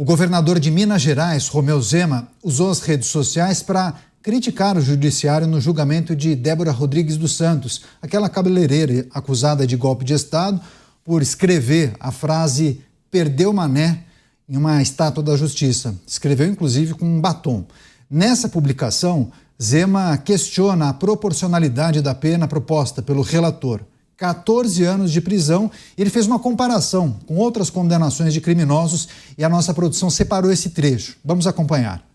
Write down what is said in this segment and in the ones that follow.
O governador de Minas Gerais, Romeu Zema, usou as redes sociais para criticar o judiciário no julgamento de Débora Rodrigues dos Santos, aquela cabeleireira acusada de golpe de Estado por escrever a frase "perdeu mané" em uma estátua da Justiça. Escreveu, inclusive, com um batom. Nessa publicação, Zema questiona a proporcionalidade da pena proposta pelo relator. 14 anos de prisão. Ele fez uma comparação com outras condenações de criminosos e a nossa produção separou esse trecho. Vamos acompanhar.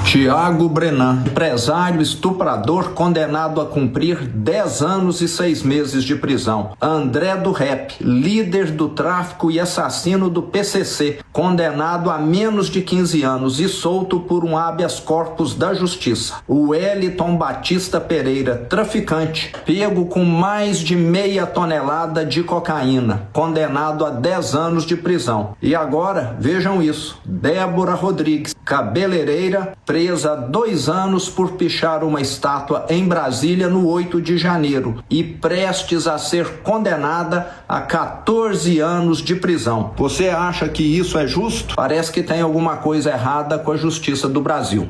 Tiago Brenan, empresário estuprador condenado a cumprir 10 anos e 6 meses de prisão. André do Rap, líder do tráfico e assassino do PCC, condenado a menos de 15 anos e solto por um habeas corpus da Justiça. O Wellington Batista Pereira, traficante, pego com mais de meia tonelada de cocaína, condenado a 10 anos de prisão. E agora, vejam isso, Débora Rodrigues, cabeleireira, presa há 2 anos por pichar uma estátua em Brasília no 8 de janeiro e prestes a ser condenada a 14 anos de prisão. Você acha que isso é justo? Parece que tem alguma coisa errada com a justiça do Brasil.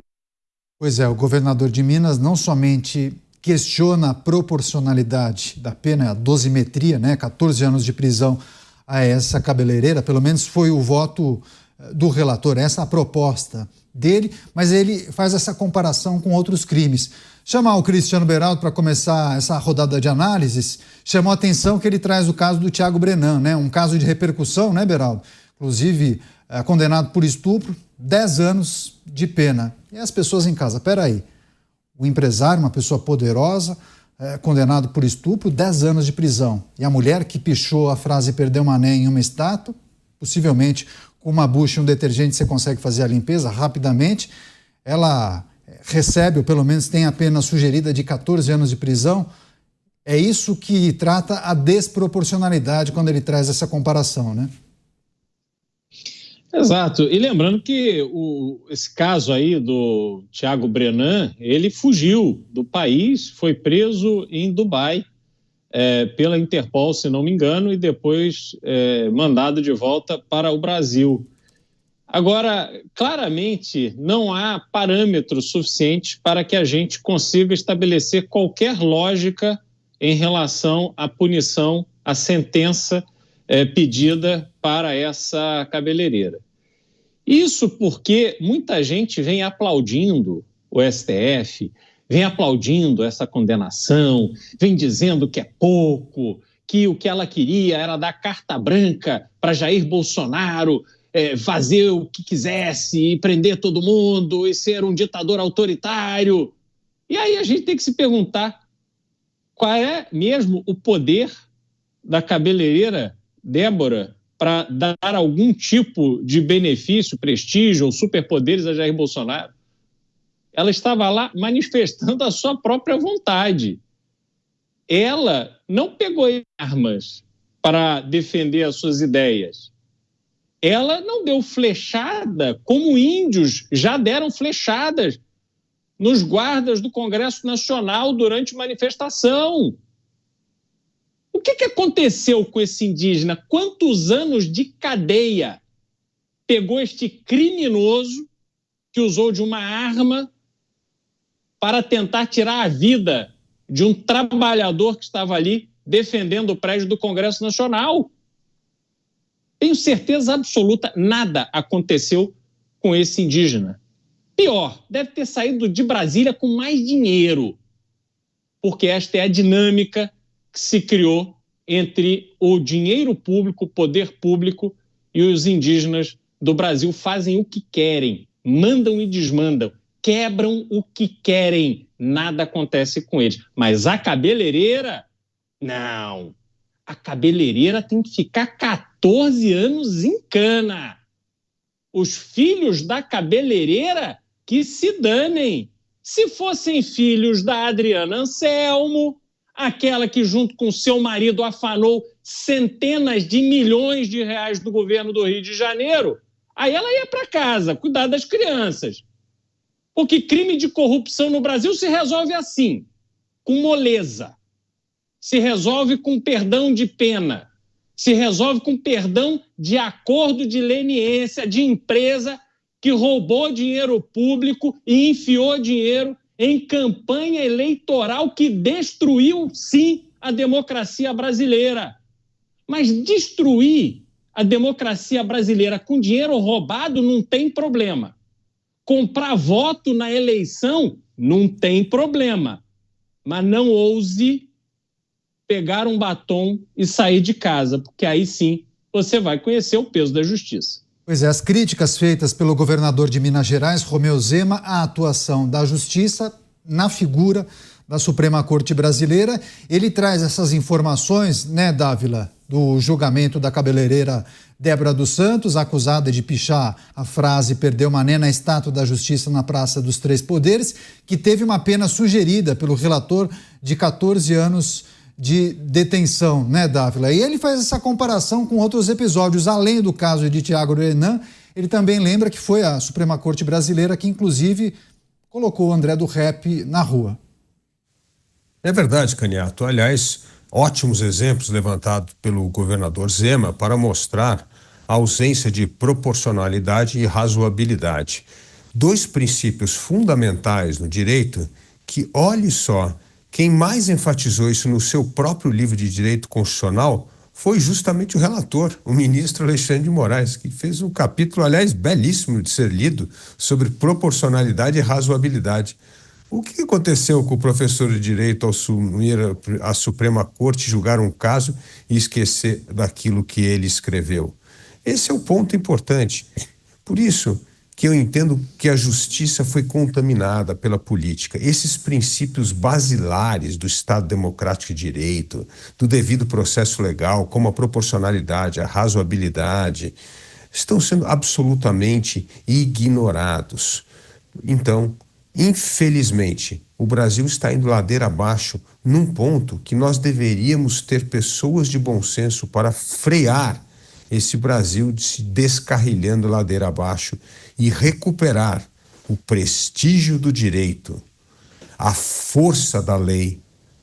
Pois é, o governador de Minas não somente questiona a proporcionalidade da pena, a dosimetria, 14 anos de prisão a essa cabeleireira, pelo menos foi o voto do relator, essa é a proposta dele, mas ele faz essa comparação com outros crimes. Chamar o Cristiano Beraldo para começar essa rodada de análises, chamou a atenção que ele traz o caso do Tiago Brenan, um caso de repercussão, Beraldo? Inclusive, condenado por estupro, 10 anos de pena. E as pessoas em casa, peraí, o empresário, uma pessoa poderosa, condenado por estupro, 10 anos de prisão. E a mulher que pichou a frase "perdeu mané" em uma estátua, possivelmente com uma bucha e um detergente você consegue fazer a limpeza rapidamente, ela recebe, ou pelo menos tem a pena sugerida de 14 anos de prisão. É isso que trata a desproporcionalidade quando ele traz essa comparação, Exato. E lembrando que esse caso aí do Tiago Brenan, ele fugiu do país, foi preso em Dubai pela Interpol, se não me engano, e depois mandado de volta para o Brasil. Agora, claramente, não há parâmetros suficientes para que a gente consiga estabelecer qualquer lógica em relação à punição, à sentença pedida para essa cabeleireira. Isso porque muita gente vem aplaudindo o STF, vem aplaudindo essa condenação, vem dizendo que é pouco, que o que ela queria era dar carta branca para Jair Bolsonaro fazer o que quisesse e prender todo mundo e ser um ditador autoritário. E aí a gente tem que se perguntar qual é mesmo o poder da cabeleireira Débora para dar algum tipo de benefício, prestígio ou superpoderes a Jair Bolsonaro. Ela estava lá manifestando a sua própria vontade. Ela não pegou armas para defender as suas ideias. Ela não deu flechada como índios já deram flechadas nos guardas do Congresso Nacional durante manifestação. O que aconteceu com esse indígena? Quantos anos de cadeia pegou este criminoso que usou de uma arma para tentar tirar a vida de um trabalhador que estava ali defendendo o prédio do Congresso Nacional? Tenho certeza absoluta, nada aconteceu com esse indígena. Pior, deve ter saído de Brasília com mais dinheiro, porque esta é a dinâmica que se criou entre o dinheiro público, o poder público e os indígenas do Brasil. Fazem o que querem, mandam e desmandam, quebram o que querem, nada acontece com eles. Mas a cabeleireira, não. A cabeleireira tem que ficar 14 anos em cana. Os filhos da cabeleireira que se danem. Se fossem filhos da Adriana Anselmo, aquela que junto com seu marido afanou centenas de milhões de reais do governo do Rio de Janeiro, aí ela ia para casa cuidar das crianças. Porque crime de corrupção no Brasil se resolve assim, com moleza. Se resolve com perdão de pena. Se resolve com perdão de acordo de leniência de empresa que roubou dinheiro público e enfiou dinheiro em campanha eleitoral que destruiu, sim, a democracia brasileira. Mas destruir a democracia brasileira com dinheiro roubado não tem problema. Comprar voto na eleição não tem problema. Mas não ouse pegar um batom e sair de casa, porque aí sim você vai conhecer o peso da justiça. Pois é, as críticas feitas pelo governador de Minas Gerais, Romeu Zema, à atuação da justiça na figura da Suprema Corte Brasileira. Ele traz essas informações, né, Dávila, do julgamento da cabeleireira Débora dos Santos, acusada de pichar a frase "perdeu Mané" na estátua da Justiça na Praça dos Três Poderes, que teve uma pena sugerida pelo relator de 14 anos de detenção, né, Dávila? E ele faz essa comparação com outros episódios, além do caso de Tiago Brenan. Ele também lembra que foi a Suprema Corte Brasileira que, inclusive, colocou o André do Rep na rua. É verdade, Caniato. Aliás, ótimos exemplos levantados pelo governador Zema para mostrar a ausência de proporcionalidade e razoabilidade. Dois princípios fundamentais no direito que, olhe só, quem mais enfatizou isso no seu próprio livro de direito constitucional foi justamente o relator, o ministro Alexandre de Moraes, que fez um capítulo, aliás, belíssimo de ser lido, sobre proporcionalidade e razoabilidade. O que aconteceu com o professor de direito ao assumir a Suprema Corte, julgar um caso e esquecer daquilo que ele escreveu? Esse é o ponto importante. Por isso que eu entendo que a justiça foi contaminada pela política. Esses princípios basilares do Estado Democrático de Direito, do devido processo legal, como a proporcionalidade, a razoabilidade, estão sendo absolutamente ignorados. Então, infelizmente, o Brasil está indo ladeira abaixo num ponto que nós deveríamos ter pessoas de bom senso para frear esse Brasil se descarrilhando ladeira abaixo e recuperar o prestígio do direito, a força da lei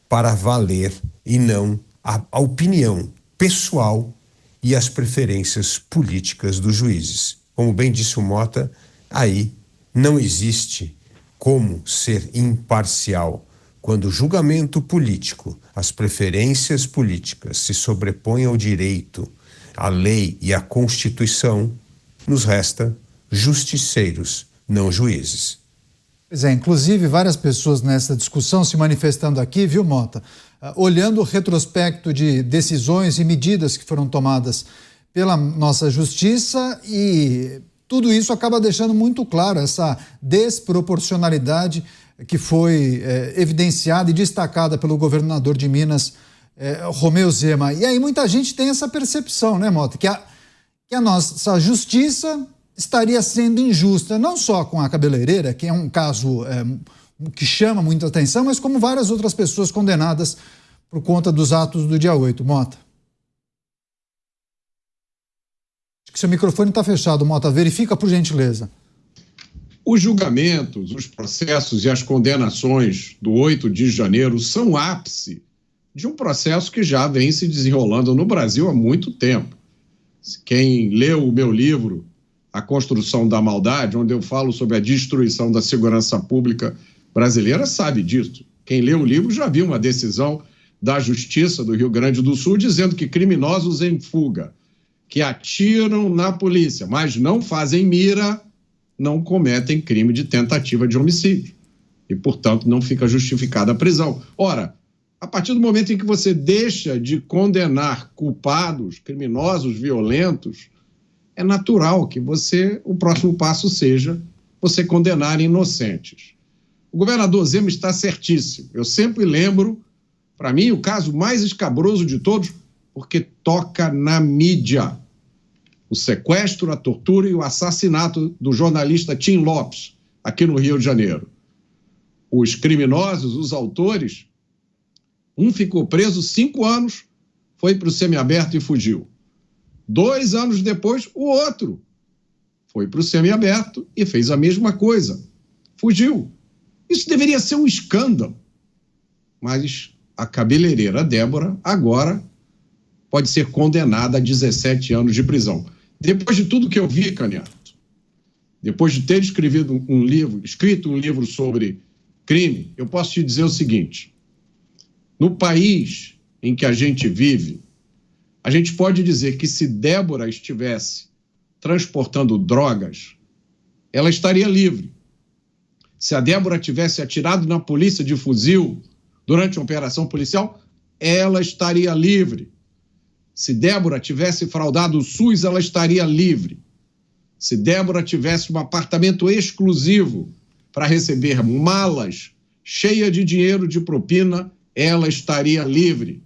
para valer e não a opinião pessoal e as preferências políticas dos juízes. Como bem disse o Mota, aí não existe como ser imparcial quando o julgamento político, as preferências políticas se sobrepõem ao direito, à lei e à Constituição. Nos resta justiceiros, não juízes. Pois é, inclusive várias pessoas nessa discussão se manifestando aqui, viu, Mota? Olhando o retrospecto de decisões e medidas que foram tomadas pela nossa justiça, e tudo isso acaba deixando muito claro essa desproporcionalidade que foi evidenciada e destacada pelo governador de Minas, Romeu Zema. E aí muita gente tem essa percepção, né, Mota, que a nossa justiça estaria sendo injusta, não só com a cabeleireira, que é um caso que chama muita atenção, mas como várias outras pessoas condenadas por conta dos atos do dia 8. Mota. Acho que seu microfone está fechado, Mota. Verifica, por gentileza. Os julgamentos, os processos e as condenações do 8 de janeiro são ápice de um processo que já vem se desenrolando no Brasil há muito tempo. Quem leu o meu livro, A Construção da Maldade, onde eu falo sobre a destruição da segurança pública brasileira, sabe disso. Quem leu o livro já viu uma decisão da Justiça do Rio Grande do Sul dizendo que criminosos em fuga, que atiram na polícia, mas não fazem mira, não cometem crime de tentativa de homicídio. E, portanto, não fica justificada a prisão. Ora, a partir do momento em que você deixa de condenar culpados, criminosos, violentos, é natural que o próximo passo seja você condenar inocentes. O governador Zema está certíssimo. Eu sempre lembro, para mim, o caso mais escabroso de todos, porque toca na mídia. O sequestro, a tortura e o assassinato do jornalista Tim Lopes, aqui no Rio de Janeiro. Os criminosos, os autores, um ficou preso 5 anos, foi para o semiaberto e fugiu. 2 anos depois, o outro foi para o semiaberto e fez a mesma coisa. Fugiu. Isso deveria ser um escândalo. Mas a cabeleireira Débora agora pode ser condenada a 17 anos de prisão. Depois de tudo que eu vi, Canhoto, depois de ter escrito um livro sobre crime, eu posso te dizer o seguinte: no país em que a gente vive, a gente pode dizer que se Débora estivesse transportando drogas, ela estaria livre. Se a Débora tivesse atirado na polícia de fuzil durante uma operação policial, ela estaria livre. Se Débora tivesse fraudado o SUS, ela estaria livre. Se Débora tivesse um apartamento exclusivo para receber malas cheias de dinheiro de propina, ela estaria livre.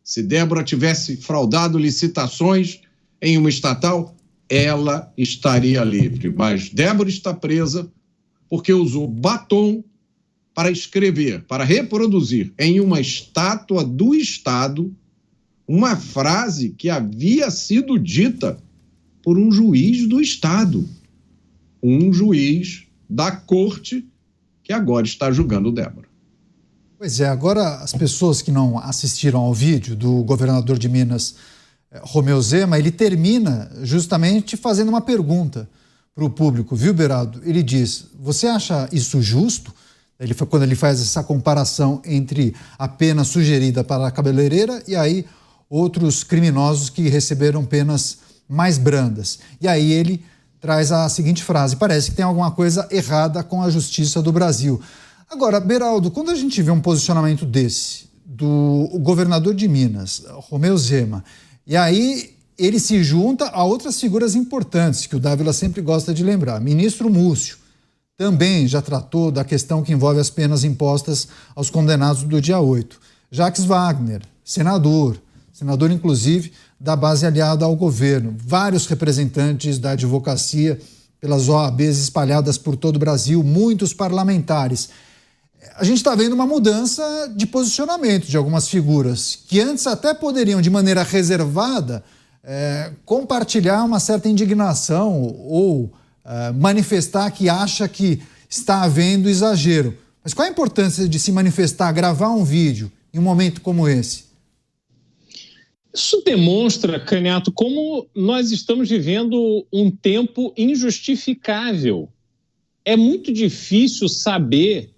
Se Débora tivesse fraudado licitações em uma estatal, ela estaria livre. Mas Débora está presa porque usou batom para escrever, para reproduzir em uma estátua do Estado uma frase que havia sido dita por um juiz do Estado, um juiz da corte que agora está julgando Débora. Pois é, agora as pessoas que não assistiram ao vídeo do governador de Minas, Romeu Zema, ele termina justamente fazendo uma pergunta para o público, viu, Beraldo? Ele diz: você acha isso justo? Quando ele faz essa comparação entre a pena sugerida para a cabeleireira e aí outros criminosos que receberam penas mais brandas. E aí ele traz a seguinte frase: parece que tem alguma coisa errada com a justiça do Brasil. Agora, Beraldo, quando a gente vê um posicionamento desse, do governador de Minas, Romeu Zema, e aí ele se junta a outras figuras importantes que o Dávila sempre gosta de lembrar. Ministro Múcio também já tratou da questão que envolve as penas impostas aos condenados do dia 8. Jacques Wagner, senador inclusive da base aliada ao governo. Vários representantes da advocacia pelas OABs espalhadas por todo o Brasil, muitos parlamentares. A gente está vendo uma mudança de posicionamento de algumas figuras que antes até poderiam, de maneira reservada, compartilhar uma certa indignação ou manifestar que acha que está havendo exagero. Mas qual a importância de se manifestar, gravar um vídeo em um momento como esse? Isso demonstra, Canhoto, como nós estamos vivendo um tempo injustificável. É muito difícil saber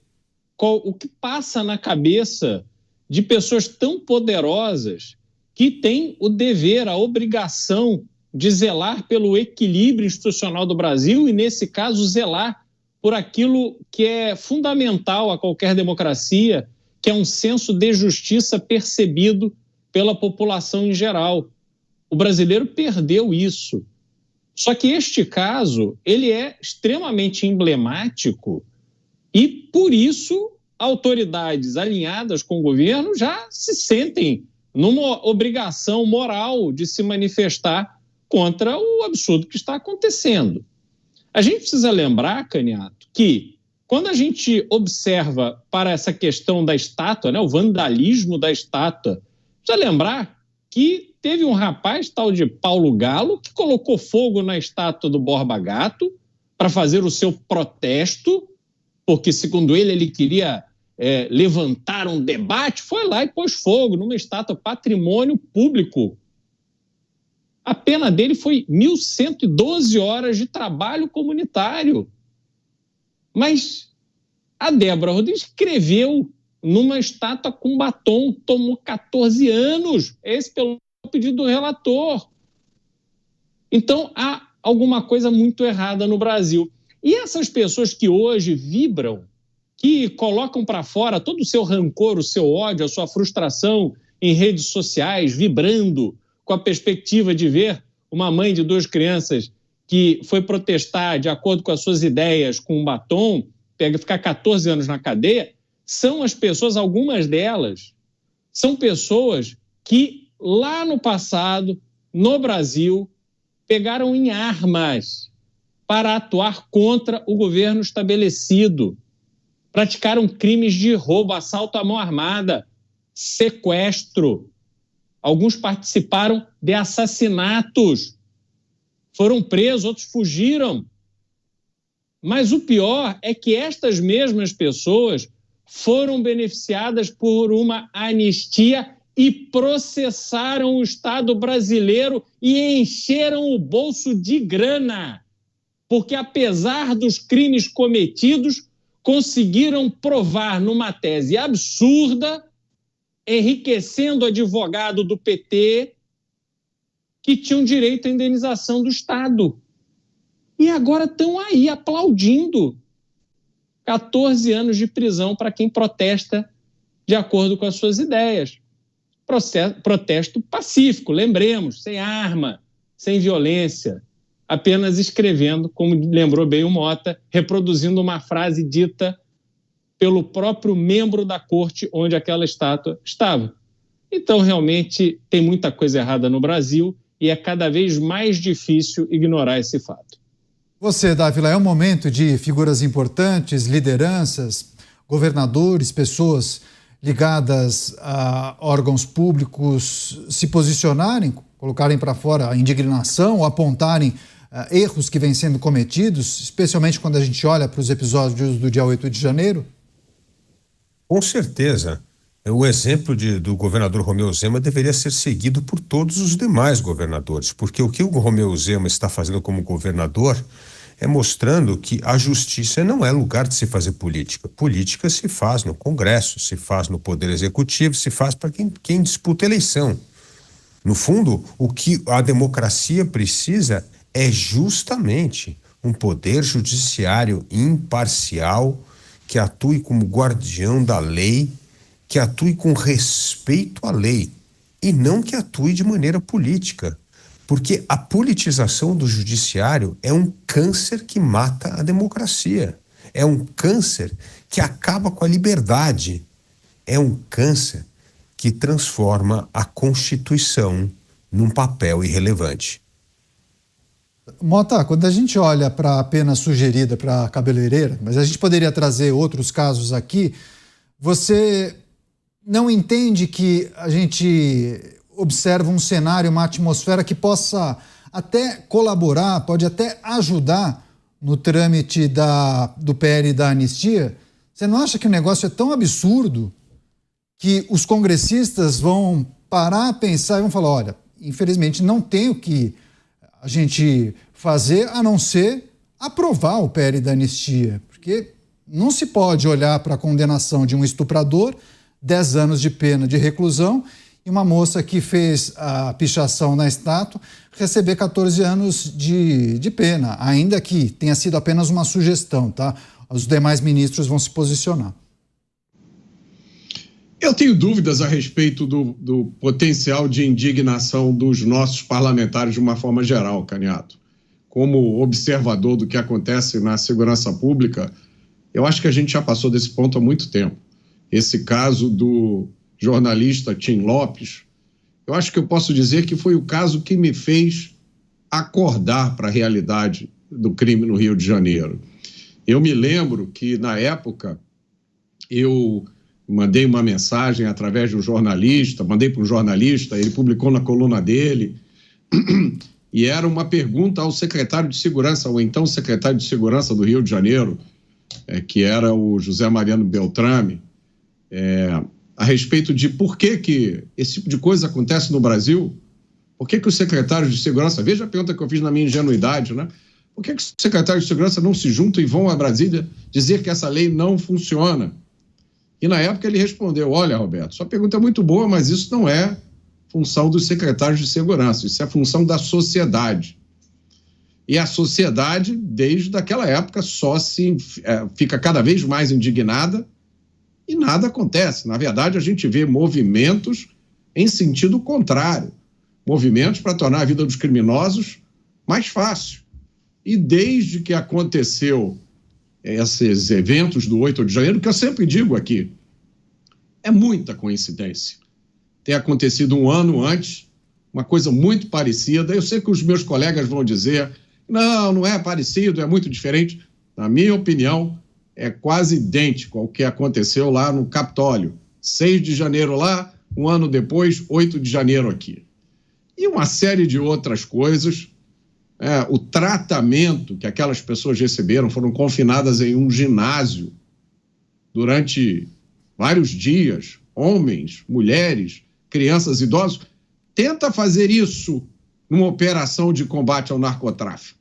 o que passa na cabeça de pessoas tão poderosas que têm o dever, a obrigação de zelar pelo equilíbrio institucional do Brasil e, nesse caso, zelar por aquilo que é fundamental a qualquer democracia, que é um senso de justiça percebido pela população em geral. O brasileiro perdeu isso. Só que este caso, ele é extremamente emblemático e, por isso, autoridades alinhadas com o governo já se sentem numa obrigação moral de se manifestar contra o absurdo que está acontecendo. A gente precisa lembrar, Canhoto, que quando a gente observa para essa questão da estátua, o vandalismo da estátua, precisa lembrar que teve um rapaz, tal de Paulo Galo, que colocou fogo na estátua do Borba Gato para fazer o seu protesto, porque, segundo ele queria levantar um debate, foi lá e pôs fogo numa estátua patrimônio público. A pena dele foi 1.112 horas de trabalho comunitário. Mas a Débora Rodrigues escreveu numa estátua com batom, tomou 14 anos, esse pelo pedido do relator. Então, há alguma coisa muito errada no Brasil. E essas pessoas que hoje vibram, que colocam para fora todo o seu rancor, o seu ódio, a sua frustração em redes sociais, vibrando com a perspectiva de ver uma mãe de 2 crianças que foi protestar de acordo com as suas ideias com um batom, ficar 14 anos na cadeia, são as pessoas, algumas delas, são pessoas que lá no passado, no Brasil, pegaram em armas para atuar contra o governo estabelecido. Praticaram crimes de roubo, assalto à mão armada, sequestro. Alguns participaram de assassinatos. Foram presos, outros fugiram. Mas o pior é que estas mesmas pessoas foram beneficiadas por uma anistia e processaram o Estado brasileiro e encheram o bolso de grana, porque, apesar dos crimes cometidos, conseguiram provar numa tese absurda, enriquecendo o advogado do PT, que tinham direito à indenização do Estado. E agora estão aí aplaudindo 14 anos de prisão para quem protesta de acordo com as suas ideias. Protesto pacífico, lembremos, sem arma, sem violência, apenas escrevendo, como lembrou bem o Mota, reproduzindo uma frase dita pelo próprio membro da corte onde aquela estátua estava. Então, realmente, tem muita coisa errada no Brasil e é cada vez mais difícil ignorar esse fato. Você, Dávila, é um momento de figuras importantes, lideranças, governadores, pessoas ligadas a órgãos públicos se posicionarem, colocarem para fora a indignação ou apontarem erros que vêm sendo cometidos, especialmente quando a gente olha para os episódios do dia 8 de janeiro? Com certeza. O exemplo do governador Romeu Zema deveria ser seguido por todos os demais governadores, porque o que o Romeu Zema está fazendo como governador é mostrando que a justiça não é lugar de se fazer política. Política se faz no Congresso, se faz no Poder Executivo, se faz para quem disputa eleição. No fundo, o que a democracia precisa é justamente um poder judiciário imparcial, que atue como guardião da lei, que atue com respeito à lei e não que atue de maneira política, porque a politização do judiciário é um câncer que mata a democracia, é um câncer que acaba com a liberdade, é um câncer que transforma a Constituição num papel irrelevante. Mota, quando a gente olha para a pena sugerida para a cabeleireira, mas a gente poderia trazer outros casos aqui, você não entende que a gente observa um cenário, uma atmosfera que possa até colaborar, pode até ajudar no trâmite do PL da anistia? Você não acha que o negócio é tão absurdo que os congressistas vão parar, pensar e vão falar, olha, infelizmente não tem o que a gente fazer a não ser aprovar o PL da anistia, porque não se pode olhar para a condenação de um estuprador, 10 anos de pena de reclusão, e uma moça que fez a pichação na estátua receber 14 anos de pena, ainda que tenha sido apenas uma sugestão, tá? Os demais ministros vão se posicionar. Eu tenho dúvidas a respeito do potencial de indignação dos nossos parlamentares de uma forma geral, Caniato. Como observador do que acontece na segurança pública, eu acho que a gente já passou desse ponto há muito tempo. Esse caso do jornalista Tim Lopes, eu acho que eu posso dizer que foi o caso que me fez acordar para a realidade do crime no Rio de Janeiro. Eu me lembro que, na época, eu mandei uma mensagem através de um jornalista, mandei para um jornalista, ele publicou na coluna dele, e era uma pergunta ao secretário de Segurança, ou então secretário de Segurança do Rio de Janeiro, que era o José Mariano Beltrame, a respeito de por que esse tipo de coisa acontece no Brasil, por que os secretários de Segurança, veja a pergunta que eu fiz na minha ingenuidade, né? Por que os secretários de Segurança não se juntam e vão a Brasília dizer que essa lei não funciona? E na época ele respondeu, olha, Roberto, sua pergunta é muito boa, mas isso não é função dos secretários de Segurança, isso é função da sociedade. E a sociedade, desde aquela época, só fica cada vez mais indignada e nada acontece. Na verdade, a gente vê movimentos em sentido contrário, movimentos para tornar a vida dos criminosos mais fácil. E desde que aconteceu esses eventos do 8 de janeiro, que eu sempre digo aqui, é muita coincidência. Tem acontecido um ano antes, uma coisa muito parecida. Eu sei que os meus colegas vão dizer, não é parecido, é muito diferente. Na minha opinião, é quase idêntico ao que aconteceu lá no Capitólio. 6 de janeiro lá, um ano depois, 8 de janeiro aqui. E uma série de outras coisas. O tratamento que aquelas pessoas receberam, foram confinadas em um ginásio durante vários dias, homens, mulheres, crianças, idosos. Tenta fazer isso numa operação de combate ao narcotráfico.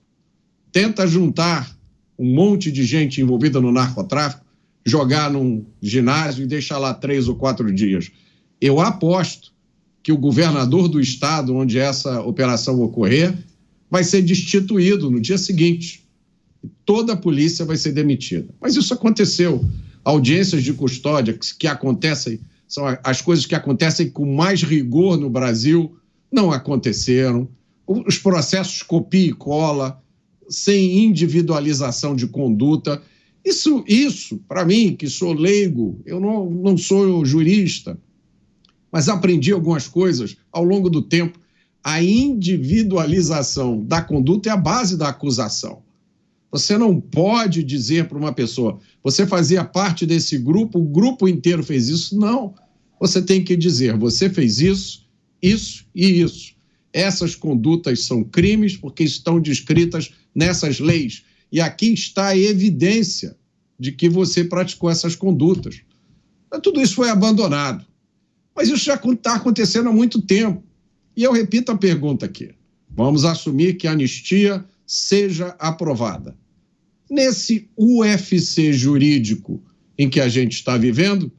Tenta juntar um monte de gente envolvida no narcotráfico, jogar num ginásio e deixar lá 3 ou 4 dias. Eu aposto que o governador do estado onde essa operação ocorrer vai ser destituído no dia seguinte. Toda a polícia vai ser demitida. Mas isso aconteceu. Audiências de custódia que acontecem, são as coisas que acontecem com mais rigor no Brasil, não aconteceram. Os processos copia e cola, sem individualização de conduta. Isso para mim, que sou leigo, eu não sou jurista, mas aprendi algumas coisas ao longo do tempo. A individualização da conduta é a base da acusação. Você não pode dizer para uma pessoa, você fazia parte desse grupo, o grupo inteiro fez isso. Não. Você tem que dizer, você fez isso, isso e isso. Essas condutas são crimes porque estão descritas nessas leis. E aqui está a evidência de que você praticou essas condutas. Tudo isso foi abandonado. Mas isso já está acontecendo há muito tempo. E eu repito a pergunta aqui. Vamos assumir que a anistia seja aprovada. Nesse UFC jurídico em que a gente está vivendo,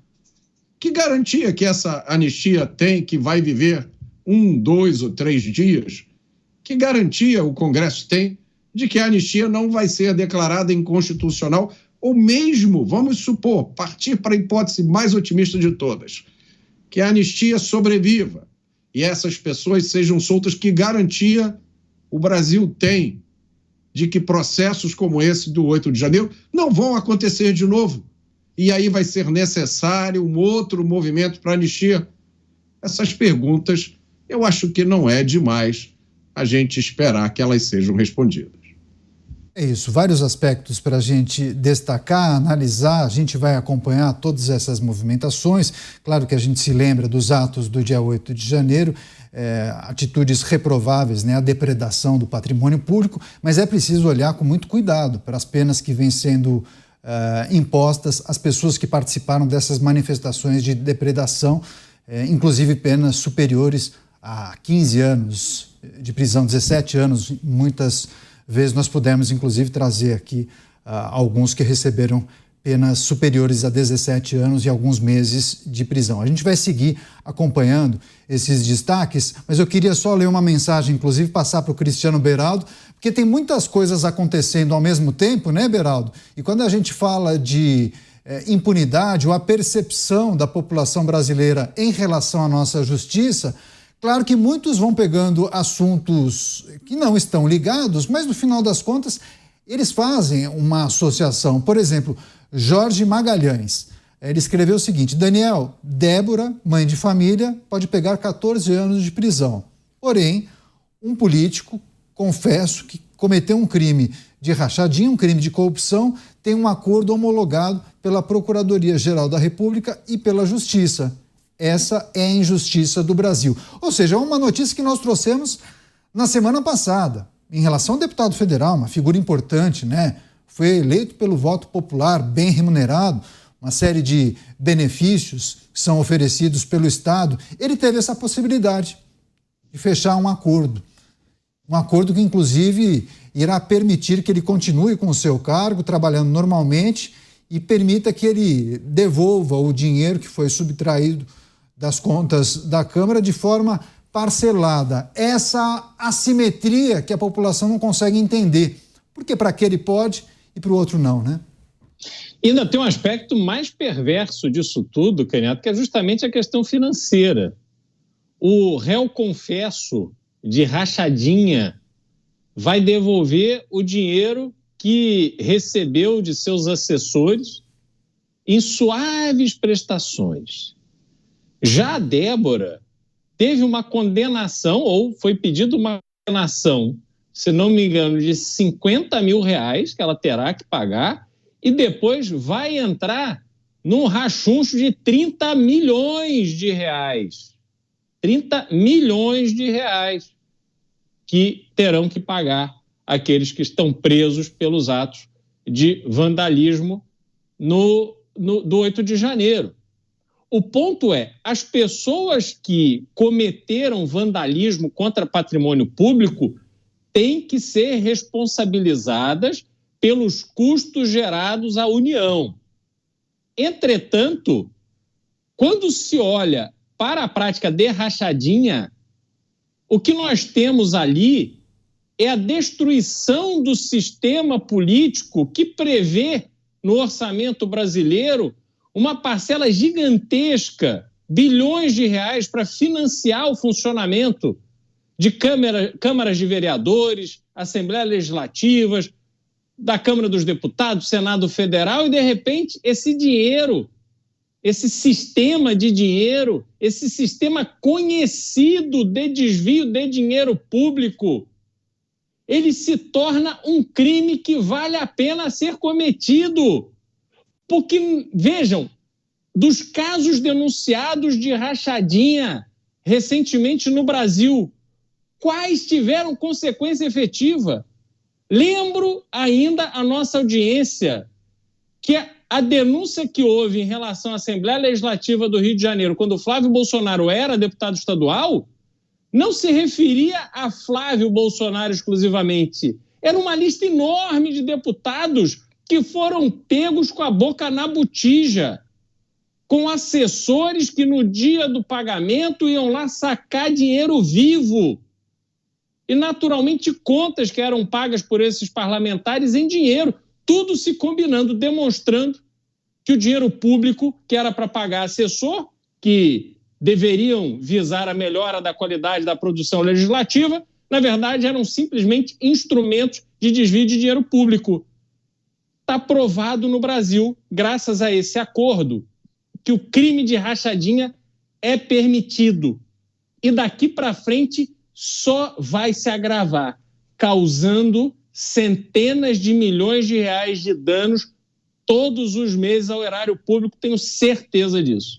que garantia que essa anistia tem que vai viver 1, 2 ou 3 dias? Que garantia o Congresso tem de que a anistia não vai ser declarada inconstitucional? Ou mesmo, vamos supor, partir para a hipótese mais otimista de todas, que a anistia sobreviva e essas pessoas sejam soltas, que garantia o Brasil tem de que processos como esse do 8 de janeiro não vão acontecer de novo? E aí vai ser necessário um outro movimento para anistia? Essas perguntas, eu acho que não é demais a gente esperar que elas sejam respondidas. É isso, vários aspectos para a gente destacar, analisar, a gente vai acompanhar todas essas movimentações. Claro que a gente se lembra dos atos do dia 8 de janeiro, atitudes reprováveis, né, a depredação do patrimônio público, mas é preciso olhar com muito cuidado para as penas que vêm sendo impostas às pessoas que participaram dessas manifestações de depredação, inclusive penas superiores a 15 anos de prisão, 17 anos, muitas vezes nós pudemos, inclusive, trazer aqui alguns que receberam penas superiores a 17 anos e alguns meses de prisão. A gente vai seguir acompanhando esses destaques, mas eu queria só ler uma mensagem, inclusive passar para o Cristiano Beraldo, porque tem muitas coisas acontecendo ao mesmo tempo, né, Beraldo? E quando a gente fala de impunidade ou a percepção da população brasileira em relação à nossa justiça, claro que muitos vão pegando assuntos que não estão ligados, mas no final das contas eles fazem uma associação. Por exemplo, Jorge Magalhães, ele escreveu o seguinte: Daniel, Débora, mãe de família, pode pegar 14 anos de prisão. Porém, um político, confesso que cometeu um crime de rachadinha, um crime de corrupção, tem um acordo homologado pela Procuradoria-Geral da República e pela Justiça. Essa é a injustiça do Brasil. Ou seja, é uma notícia que nós trouxemos na semana passada, em relação ao deputado federal, uma figura importante, né? Foi eleito pelo voto popular, bem remunerado, uma série de benefícios que são oferecidos pelo Estado. Ele teve essa possibilidade de fechar um acordo que, inclusive, irá permitir que ele continue com o seu cargo, trabalhando normalmente, e permita que ele devolva o dinheiro que foi subtraído das contas da Câmara de forma parcelada. Essa assimetria que a população não consegue entender. Porque para aquele pode e para o outro não, né? Ainda tem um aspecto mais perverso disso tudo, Canhoto, que é justamente a questão financeira. O réu confesso de rachadinha vai devolver o dinheiro que recebeu de seus assessores em suaves prestações. Já a Débora teve uma condenação, ou foi pedido uma condenação, se não me engano, de R$50 mil que ela terá que pagar, e depois vai entrar num rachuncho de 30 milhões de reais. 30 milhões de reais que terão que pagar aqueles que estão presos pelos atos de vandalismo do 8 de janeiro. O ponto é, as pessoas que cometeram vandalismo contra patrimônio público têm que ser responsabilizadas pelos custos gerados à União. Entretanto, quando se olha para a prática de rachadinha, o que nós temos ali é a destruição do sistema político que prevê no orçamento brasileiro uma parcela gigantesca, bilhões de reais, para financiar o funcionamento de câmaras de vereadores, assembleias legislativas, da Câmara dos Deputados, Senado Federal, e, de repente, esse dinheiro, esse sistema de dinheiro, esse sistema conhecido de desvio de dinheiro público, ele se torna um crime que vale a pena ser cometido. Porque, vejam, dos casos denunciados de rachadinha recentemente no Brasil, quais tiveram consequência efetiva? Lembro ainda a nossa audiência que a denúncia que houve em relação à Assembleia Legislativa do Rio de Janeiro, quando o Flávio Bolsonaro era deputado estadual, não se referia a Flávio Bolsonaro exclusivamente. Era uma lista enorme de deputados que foram pegos com a boca na botija, com assessores que no dia do pagamento iam lá sacar dinheiro vivo. E, naturalmente, contas que eram pagas por esses parlamentares em dinheiro, tudo se combinando, demonstrando que o dinheiro público, que era para pagar assessor, que deveriam visar a melhora da qualidade da produção legislativa, na verdade, eram simplesmente instrumentos de desvio de dinheiro público. Está provado no Brasil, graças a esse acordo, que o crime de rachadinha é permitido. E daqui para frente só vai se agravar, causando centenas de milhões de reais de danos todos os meses ao erário público, tenho certeza disso.